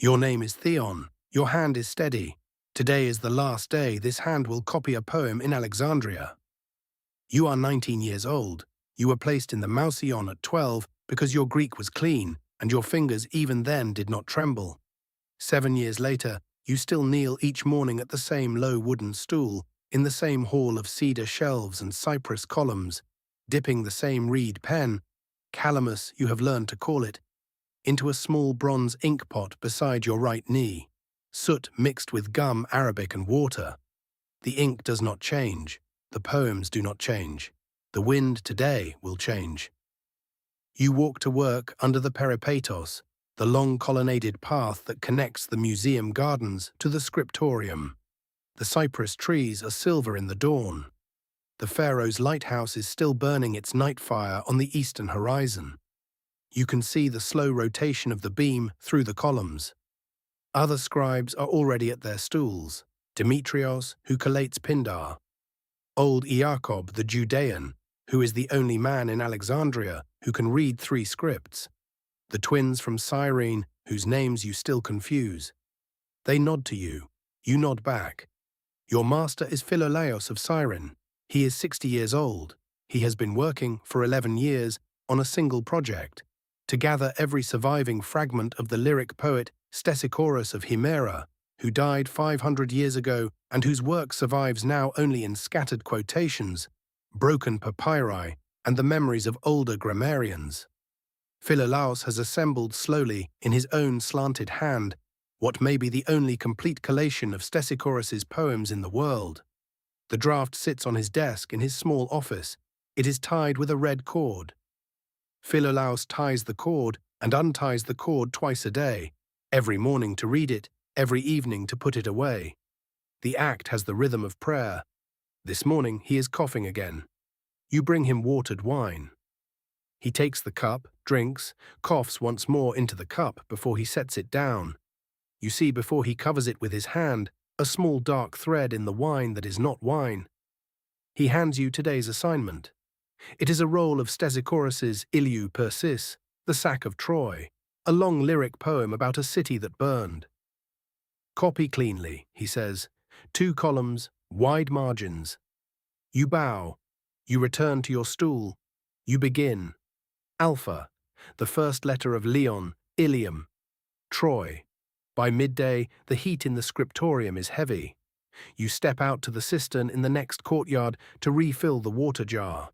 Your name is Theon. Your hand is steady. Today is the last day this hand will copy a poem in Alexandria. You are 19 years old. You were placed in the Mouseion at 12 because your Greek was clean and your fingers even then did not tremble. 7 years later, you still kneel each morning at the same low wooden stool, in the same hall of cedar shelves and cypress columns, dipping the same reed pen, calamus you have learned to call it, into a small bronze ink pot beside your right knee, soot mixed with gum, Arabic and water. The ink does not change. The poems do not change. The wind today will change. You walk to work under the peripatos, the long colonnaded path that connects the museum gardens to the scriptorium. The cypress trees are silver in the dawn. The pharaoh's lighthouse is still burning its night fire on the eastern horizon. You can see the slow rotation of the beam through the columns. Other scribes are already at their stools. Demetrios, who collates Pindar. Old Iacob, the Judean, who is the only man in Alexandria who can read 3 scripts. The twins from Cyrene, whose names you still confuse. They nod to you. You nod back. Your master is Philolaos of Cyrene. He is 60 years old. He has been working for 11 years on a single project, to gather every surviving fragment of the lyric poet Stesichorus of Himera, who died 500 years ago and whose work survives now only in scattered quotations, broken papyri, and the memories of older grammarians. Philolaos has assembled slowly, in his own slanted hand, what may be the only complete collation of Stesichorus's poems in the world. The draft sits on his desk in his small office. It is tied with a red cord. Philolaos ties the cord and unties the cord twice a day, every morning to read it, every evening to put it away. The act has the rhythm of prayer. This morning he is coughing again. You bring him watered wine. He takes the cup, drinks, coughs once more into the cup before he sets it down. You see before he covers it with his hand a small dark thread in the wine that is not wine. He hands you today's assignment. It is a roll of Stesichorus's Iliou Persis, the sack of Troy, a long lyric poem about a city that burned. Copy cleanly, he says. 2 columns, wide margins. You bow. You return to your stool. You begin. Alpha, the first letter of Leon, Ilium. Troy. By midday, the heat in the scriptorium is heavy. You step out to the cistern in the next courtyard to refill the water jar.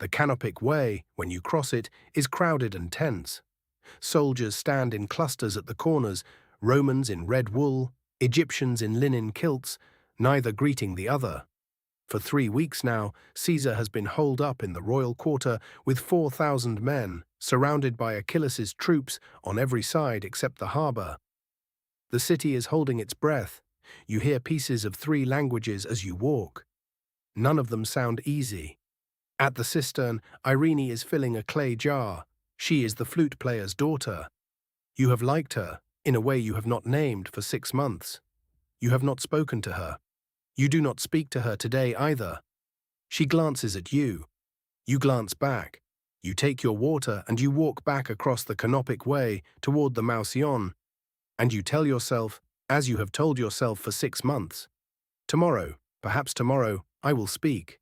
The canopic way, when you cross it, is crowded and tense. Soldiers stand in clusters at the corners, Romans in red wool, Egyptians in linen kilts, neither greeting the other. For 3 weeks now, Caesar has been holed up in the royal quarter with 4,000 men, surrounded by Achilles' troops on every side except the harbour. The city is holding its breath. You hear pieces of 3 languages as you walk. None of them sound easy. At the cistern, Irene is filling a clay jar. She is the flute player's daughter. You have liked her, in a way you have not named, for 6 months. You have not spoken to her. You do not speak to her today either. She glances at you. You glance back. You take your water and you walk back across the canopic way toward the Mouseion. And you tell yourself, as you have told yourself for 6 months, tomorrow, perhaps tomorrow, I will speak.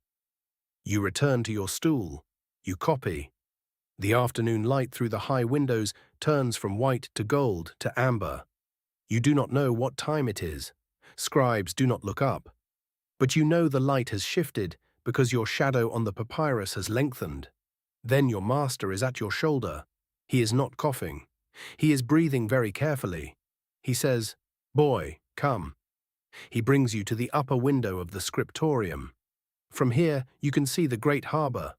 You return to your stool. You copy. The afternoon light through the high windows turns from white to gold to amber. You do not know what time it is. Scribes do not look up. But you know the light has shifted because your shadow on the papyrus has lengthened. Then your master is at your shoulder. He is not coughing. He is breathing very carefully. He says, "Boy, come." He brings you to the upper window of the scriptorium. From here you can see the great harbour.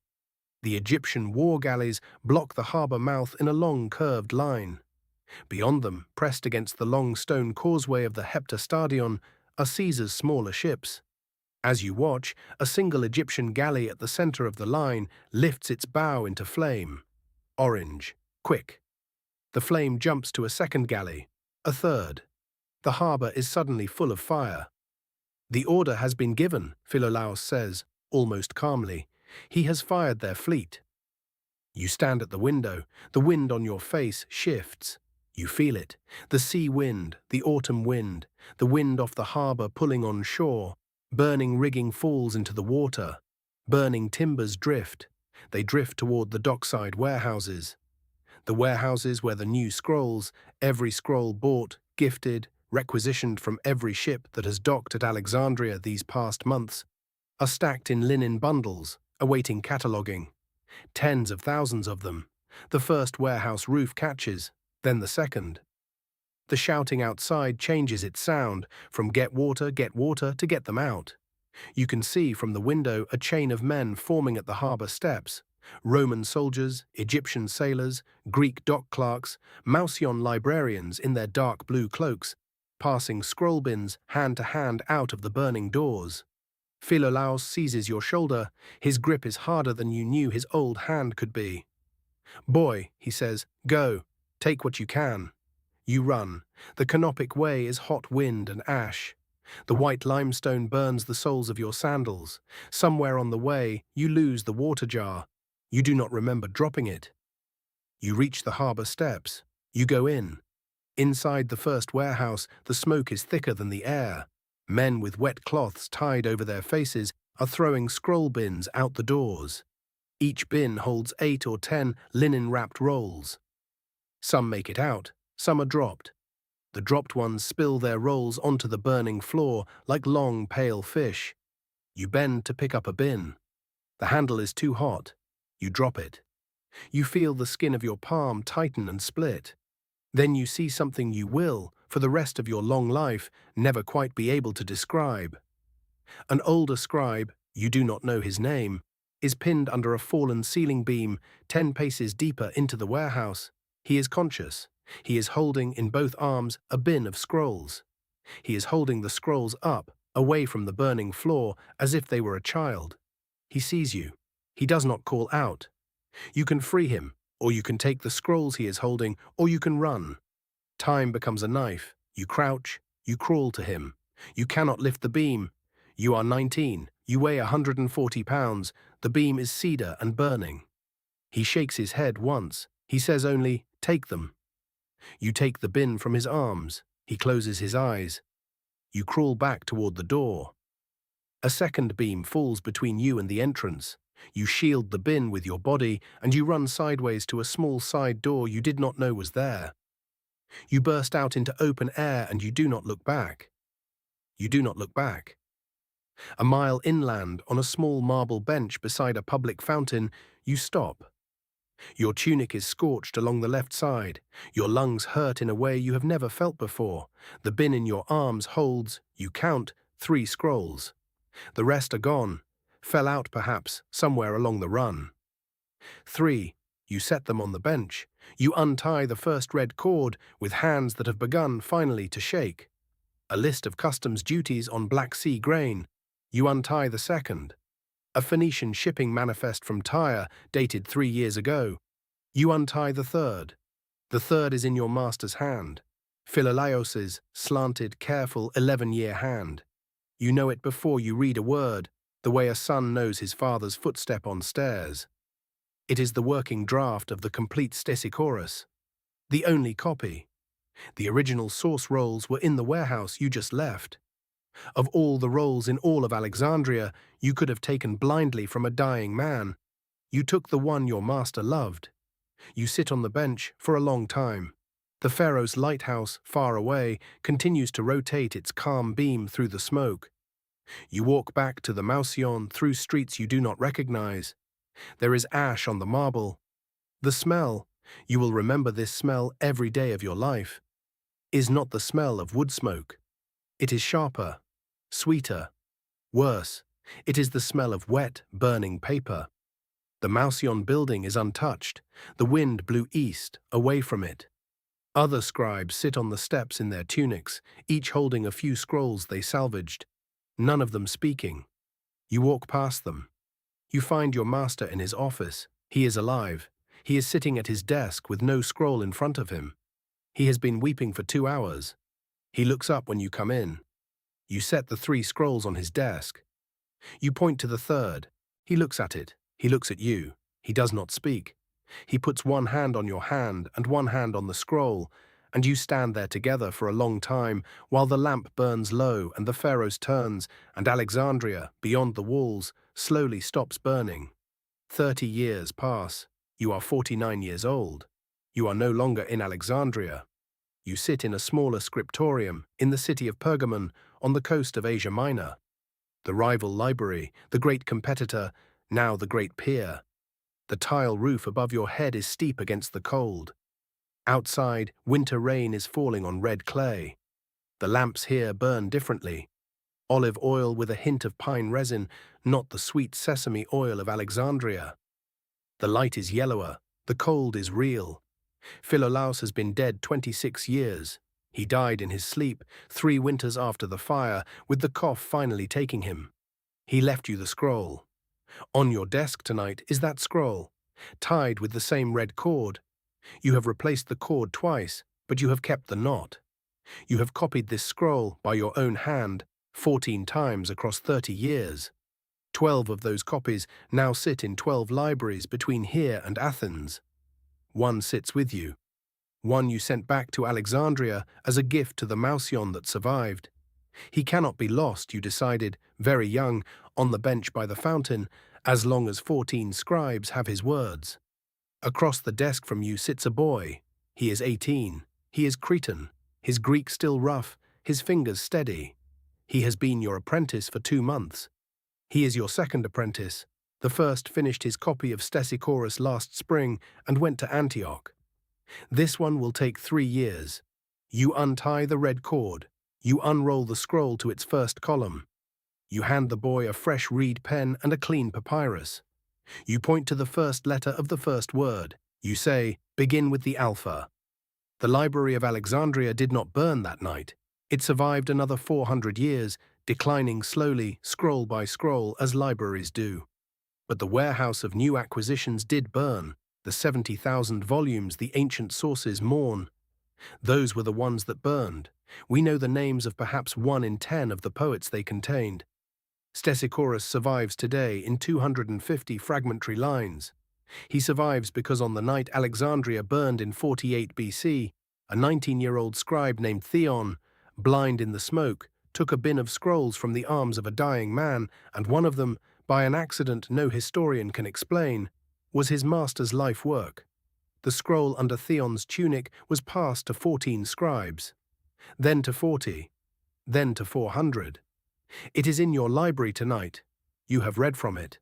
The Egyptian war galleys block the harbour mouth in a long curved line. Beyond them, pressed against the long stone causeway of the heptastadion, are Caesar's smaller ships. As you watch, a single Egyptian galley at the centre of the line lifts its bow into flame. Orange. Quick. The flame jumps to a second galley, a third. The harbour is suddenly full of fire. The order has been given, Philolaos says, almost calmly. He has fired their fleet. You stand at the window. The wind on your face shifts. You feel it, the sea wind, the autumn wind, the wind off the harbour pulling on shore. Burning rigging falls into the water. Burning timbers drift. They drift toward the dockside warehouses. The warehouses where the new scrolls, every scroll bought, gifted, requisitioned from every ship that has docked at Alexandria these past months, are stacked in linen bundles, awaiting cataloguing. Tens of thousands of them. The first warehouse roof catches, then the second. The shouting outside changes its sound from get water to get them out. You can see from the window a chain of men forming at the harbour steps. Roman soldiers, Egyptian sailors, Greek dock clerks, Mouseion librarians in their dark blue cloaks, passing scroll bins hand to hand out of the burning doors. Philolaus seizes your shoulder. His grip is harder than you knew his old hand could be. "Boy," he says, "go, take what you can." You run. The canopic way is hot wind and ash. The white limestone burns the soles of your sandals. Somewhere on the way, you lose the water jar. You do not remember dropping it. You reach the harbour steps. You go in. Inside the first warehouse, the smoke is thicker than the air. Men with wet cloths tied over their faces are throwing scroll bins out the doors. Each bin holds 8 or 10 linen-wrapped rolls. Some make it out, some are dropped. The dropped ones spill their rolls onto the burning floor like long, pale fish. You bend to pick up a bin. The handle is too hot. You drop it. You feel the skin of your palm tighten and split. Then you see something you will, for the rest of your long life, never quite be able to describe. An older scribe, you do not know his name, is pinned under a fallen ceiling beam 10 paces deeper into the warehouse. He is conscious. He is holding in both arms a bin of scrolls. He is holding the scrolls up, away from the burning floor, as if they were a child. He sees you. He does not call out. You can free him, or you can take the scrolls he is holding, or you can run. Time becomes a knife. You crouch, you crawl to him. You cannot lift the beam. You are 19. You weigh 140 pounds. The beam is cedar and burning. He shakes his head once. He says only, "Take them." You take the bin from his arms. He closes his eyes. You crawl back toward the door. A second beam falls between you and the entrance. You shield the bin with your body, and you run sideways to a small side door you did not know was there. You burst out into open air, and you do not look back. You do not look back. A mile inland, on a small marble bench beside a public fountain, you stop. Your tunic is scorched along the left side. Your lungs hurt in a way you have never felt before. The bin in your arms holds, you count, 3 scrolls. The rest are gone, fell out perhaps, somewhere along the run. 3. You set them on the bench. You untie the first red cord with hands that have begun finally to shake. A list of customs duties on Black Sea grain. You untie the second. A Phoenician shipping manifest from Tyre, dated 3 years ago. You untie the third. The third is in your master's hand. Philolaus's slanted, careful 11-year hand. You know it before you read a word, the way a son knows his father's footstep on stairs. It is the working draft of the complete Stesichorus. The only copy. The original source rolls were in the warehouse you just left. Of all the rolls in all of Alexandria you could have taken blindly from a dying man, you took the one your master loved. You sit on the bench for a long time. The pharaoh's lighthouse, far away, continues to rotate its calm beam through the smoke. You walk back to the Mouseion through streets you do not recognize. There is ash on the marble. The smell, you will remember this smell every day of your life, is not the smell of wood smoke. It is sharper, sweeter, worse. It is the smell of wet, burning paper. The Mouseion building is untouched. The wind blew east, away from it. Other scribes sit on the steps in their tunics, each holding a few scrolls they salvaged, none of them speaking. You walk past them. You find your master in his office. He is alive. He is sitting at his desk with no scroll in front of him. He has been weeping for 2 hours. He looks up when you come in. You set the 3 scrolls on his desk. You point to the third. He looks at it. He looks at you. He does not speak. He puts one hand on your hand and one hand on the scroll, and you stand there together for a long time while the lamp burns low and the Pharaoh's turns, and Alexandria, beyond the walls, slowly stops burning. 30 years pass. You are 49 years old. You are no longer in Alexandria. You sit in a smaller scriptorium in the city of Pergamon on the coast of Asia Minor. The rival library, the great competitor, now the great peer. The tile roof above your head is steep against the cold. Outside, winter rain is falling on red clay. The lamps here burn differently. Olive oil with a hint of pine resin, not the sweet sesame oil of Alexandria. The light is yellower. The cold is real. Philolaus has been dead 26 years. He died in his sleep, 3 winters after the fire, with the cough finally taking him. He left you the scroll. On your desk tonight is that scroll, tied with the same red cord. You have replaced the cord twice, but you have kept the knot. You have copied this scroll by your own hand 14 times across 30 years. 12 of those copies now sit in 12 libraries between here and Athens. One sits with you. One you sent back to Alexandria as a gift to the Mouseion that survived. He cannot be lost, you decided, very young, on the bench by the fountain, as long as 14 scribes have his words. Across the desk from you sits a boy. He is 18. He is Cretan, his Greek still rough, his fingers steady. He has been your apprentice for 2 months. He is your second apprentice. The first finished his copy of Stesichorus last spring and went to Antioch. This one will take 3 years. You untie the red cord. You unroll the scroll to its first column. You hand the boy a fresh reed pen and a clean papyrus. You point to the first letter of the first word. You say, begin with the alpha. The Library of Alexandria did not burn that night. It survived another 400 years, declining slowly, scroll by scroll, as libraries do. But the warehouse of new acquisitions did burn, the 70,000 volumes the ancient sources mourn. Those were the ones that burned. We know the names of perhaps 1 in 10 of the poets they contained. Stesichorus survives today in 250 fragmentary lines. He survives because on the night Alexandria burned in 48 BC, a 19-year-old scribe named Theon, blind in the smoke, took a bin of scrolls from the arms of a dying man, and one of them, by an accident no historian can explain, was his master's life work. The scroll under Theon's tunic was passed to 14 scribes, then to 40, then to 400. It is in your library tonight. You have read from it.